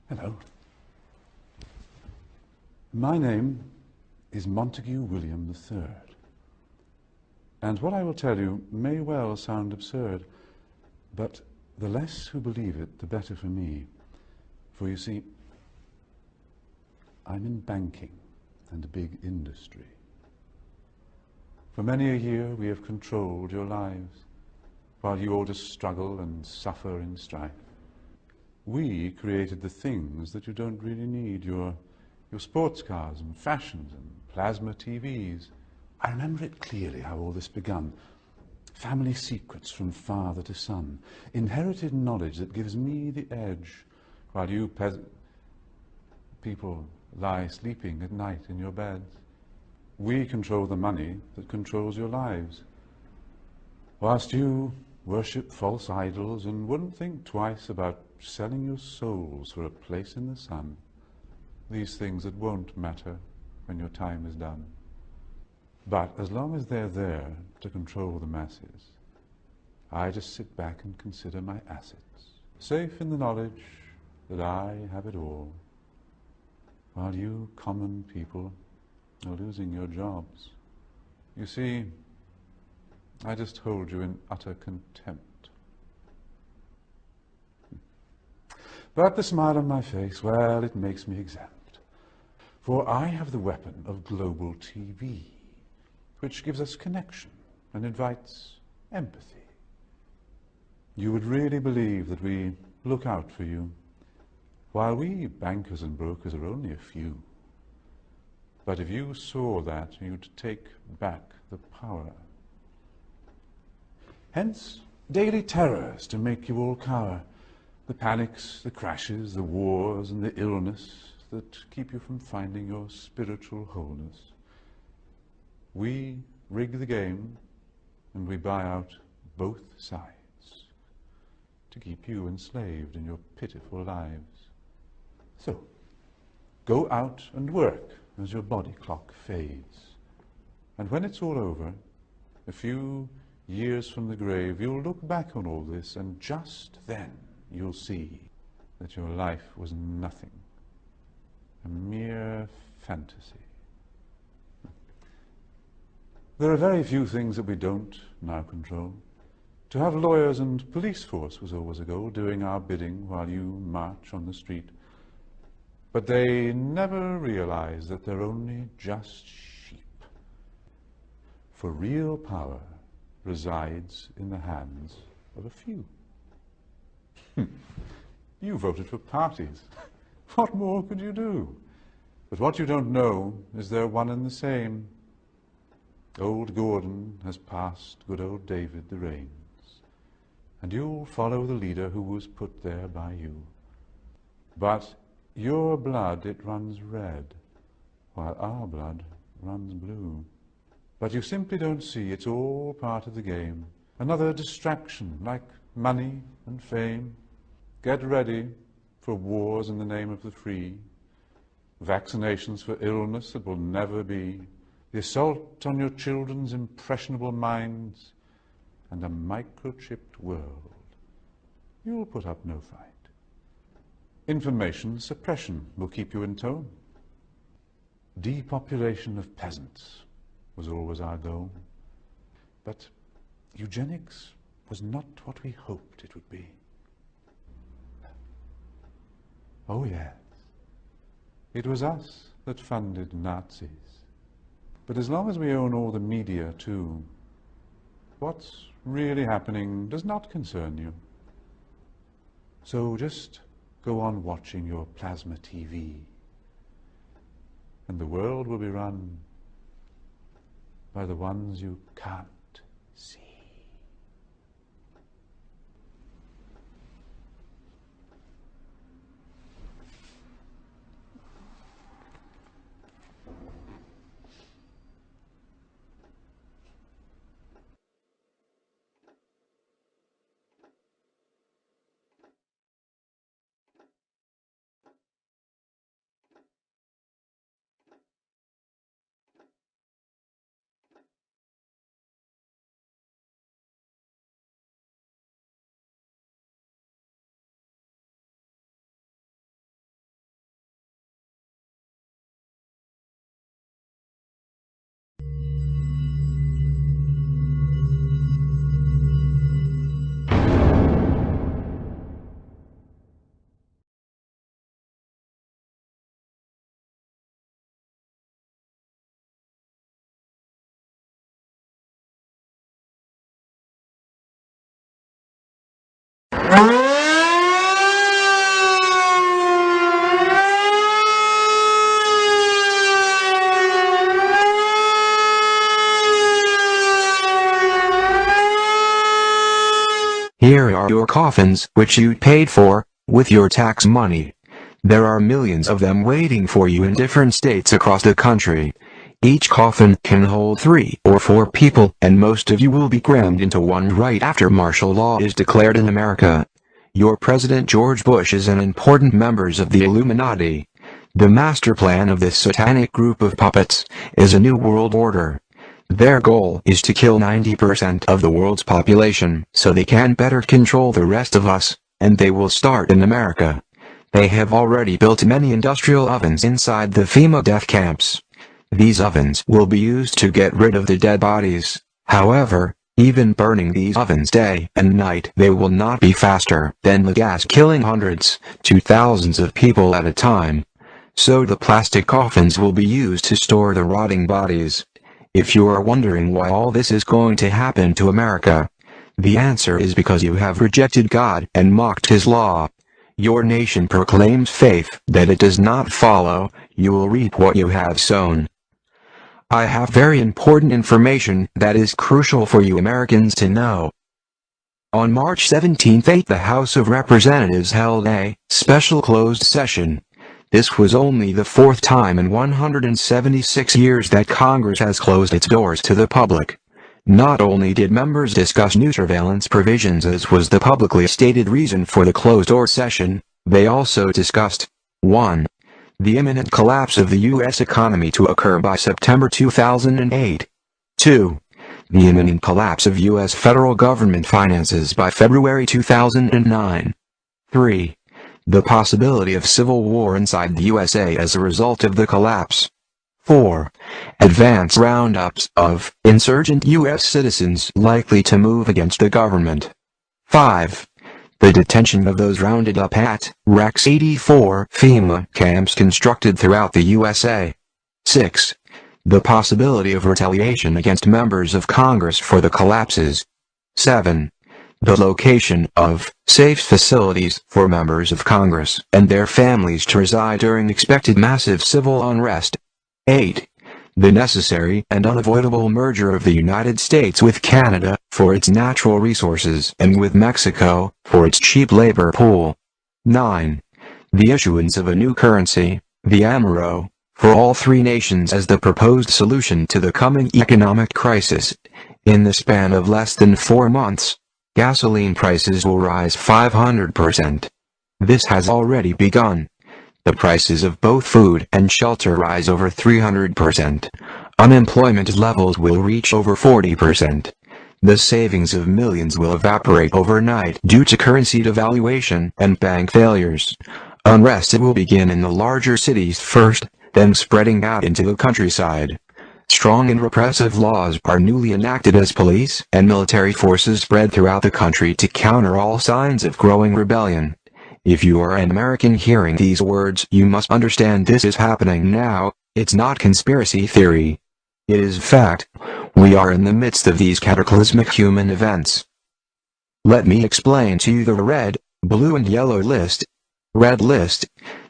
Hello. My name is Montague William III, and what I will tell you may well sound absurd, but the less who believe it, the better for me. For you see, I'm in banking and big industry. For many a year we have controlled your lives, while you all just struggle and suffer in strife. We created the things that you don't really need, your sports cars and fashions and plasma TVs. I remember it clearly how all this begun. Family secrets from father to son, inherited knowledge that gives me the edge, while you people lie sleeping at night in your beds. We control the money that controls your lives, whilst you worship false idols and wouldn't think twice about selling your souls for a place in the sun. These things that won't matter when your time is done. But as long as they're there to control the masses, I just sit back and consider my assets, safe in the knowledge that I have it all, while you common people are losing your jobs. You see, I just hold you in utter contempt. But the smile on my face, well, it makes me exempt. For I have the weapon of global TV, which gives us connection and invites empathy. You would really believe that we look out for you, while we bankers and brokers are only a few. But if you saw that, you'd take back the power. Hence, daily terrors to make you all cower. The panics, the crashes, the wars, and the illness that keep you from finding your spiritual wholeness. We rig the game, and we buy out both sides to keep you enslaved in your pitiful lives. So, go out and work as your body clock fades. And when it's all over, a few years from the grave, you'll look back on all this, and just then you'll see that your life was nothing, a mere fantasy. There are very few things that we don't now control. To have lawyers and police force was always a goal, doing our bidding while you march on the street. But they never realize that they're only just sheep. For real power resides in the hands of a few. You voted for parties. What more could you do? But what you don't know is they're one and the same. Old Gordon has passed good old David the reins, and you'll follow the leader who was put there by you. But your blood, it runs red, while our blood runs blue. But you simply don't see it's all part of the game. Another distraction, like money and fame. Get ready for wars in the name of the free, vaccinations for illness that will never be, the assault on your children's impressionable minds, and a microchipped world. You'll put up no fight. Information suppression will keep you in tow. Depopulation of peasants was always our goal. But eugenics was not what we hoped it would be. Oh yes, it was us that funded Nazis. But as long as we own all the media too, what's really happening does not concern you. So just go on watching your plasma TV, and the world will be run by the ones you can't see. Here are your coffins, which you paid for, with your tax money. There are millions of them waiting for you in different states across the country. Each coffin can hold 3 or 4 people, and most of you will be crammed into one right after martial law is declared in America. Your President George Bush is an important member of the Illuminati. The master plan of this satanic group of puppets is a new world order. Their goal is to kill 90% of the world's population so they can better control the rest of us, and they will start in America. They have already built many industrial ovens inside the FEMA death camps. These ovens will be used to get rid of the dead bodies. However, even burning these ovens day and night, they will not be faster than the gas killing hundreds to thousands of people at a time. So the plastic coffins will be used to store the rotting bodies. If you are wondering why all this is going to happen to America, the answer is because you have rejected God and mocked His law. Your nation proclaims faith that it does not follow. You will reap what you have sown. I have very important information that is crucial for you Americans to know. On March 17, the House of Representatives held a special closed session. This was only the 4th time in 176 years that Congress has closed its doors to the public. Not only did members discuss new surveillance provisions as was the publicly stated reason for the closed-door session, they also discussed 1. The imminent collapse of the U.S. economy to occur by September 2008. 2. The imminent collapse of U.S. federal government finances by February 2009. 3. The possibility of civil war inside the USA as a result of the collapse. 4. Advance roundups of insurgent U.S. citizens likely to move against the government. 5. The detention of those rounded up at Rex 84 FEMA camps constructed throughout the USA. 6. The possibility of retaliation against members of Congress for the collapses. 7. The location of safe facilities for members of Congress and their families to reside during expected massive civil unrest. 8. The necessary and unavoidable merger of the United States with Canada for its natural resources and with Mexico for its cheap labor pool. 9. The issuance of a new currency, the Amero, for all 3 nations as the proposed solution to the coming economic crisis. In the span of less than 4 months, gasoline prices will rise 500%. This has already begun. The prices of both food and shelter rise over 300%. Unemployment levels will reach over 40%. The savings of millions will evaporate overnight due to currency devaluation and bank failures. Unrest will begin in the larger cities first, then spreading out into the countryside. Strong and repressive laws are newly enacted as police and military forces spread throughout the country to counter all signs of growing rebellion. If you are an American hearing these words, you must understand this is happening now. It's not conspiracy theory. It is fact. We are in the midst of these cataclysmic human events. Let me explain to you the red, blue and yellow list. Red list.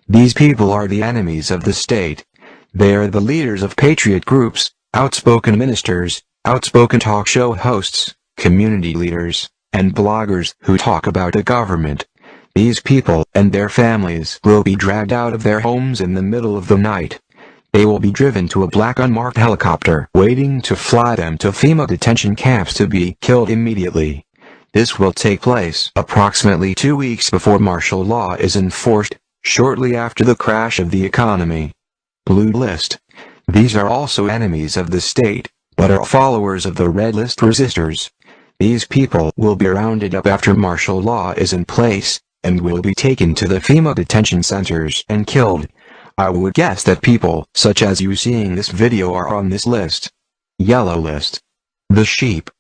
These people are the enemies of the state. They are the leaders of patriot groups, outspoken ministers, outspoken talk show hosts, community leaders, and bloggers who talk about the government. These people and their families will be dragged out of their homes in the middle of the night. They will be driven to a black unmarked helicopter waiting to fly them to FEMA detention camps to be killed immediately. This will take place approximately 2 weeks before martial law is enforced, shortly after the crash of the economy. Blue list. These are also enemies of the state, but are followers of the red list resistors. These people will be rounded up after martial law is in place, and will be taken to the FEMA detention centers and killed. I would guess that people such as you seeing this video are on this list. Yellow list. The sheep.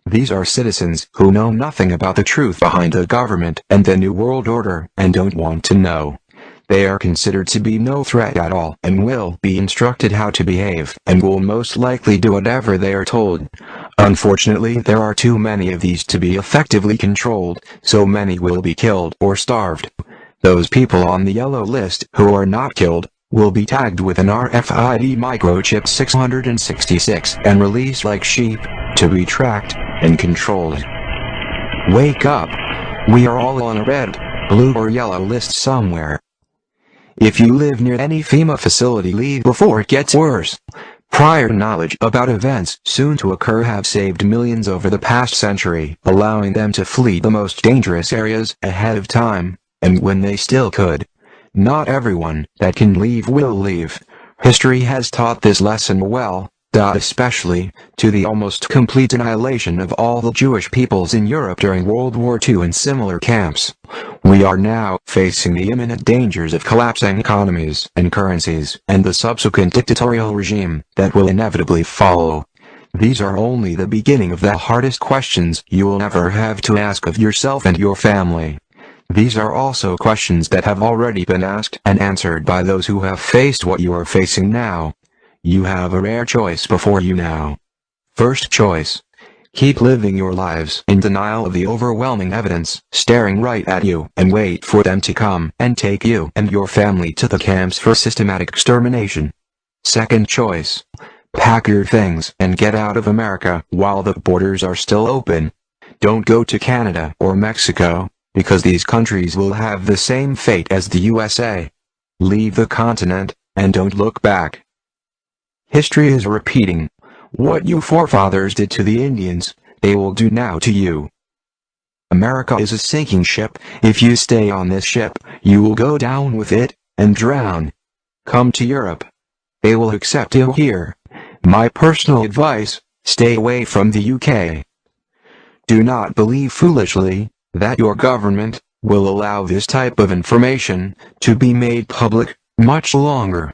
These are citizens who know nothing about the truth behind the government and the New World Order and don't want to know. They are considered to be no threat at all and will be instructed how to behave and will most likely do whatever they are told. Unfortunately, there are too many of these to be effectively controlled, so many will be killed or starved. Those people on the yellow list who are not killed will be tagged with an RFID microchip 666 and released like sheep to be tracked and controlled. Wake up. We are all on a red, blue or yellow list somewhere. If you live near any FEMA facility, leave before it gets worse. Prior knowledge about events soon to occur have saved millions over the past century, allowing them to flee the most dangerous areas ahead of time, and when they still could. Not everyone that can leave will leave. History has taught this lesson well, especially to the almost complete annihilation of all the Jewish peoples in Europe during World War II in similar camps. We are now facing the imminent dangers of collapsing economies and currencies, and the subsequent dictatorial regime that will inevitably follow. These are only the beginning of the hardest questions you will ever have to ask of yourself and your family. These are also questions that have already been asked and answered by those who have faced what you are facing now. You have a rare choice before you now. First choice. Keep living your lives in denial of the overwhelming evidence staring right at you and wait for them to come and take you and your family to the camps for systematic extermination. Second choice. Pack your things and get out of America while the borders are still open. Don't go to Canada or Mexico, because these countries will have the same fate as the USA. Leave the continent, and don't look back. History is repeating. What your forefathers did to the Indians, they will do now to you. America is a sinking ship. If you stay on this ship, you will go down with it, and drown. Come to Europe. They will accept you here. My personal advice, stay away from the UK. Do not believe foolishly that your government will allow this type of information to be made public much longer.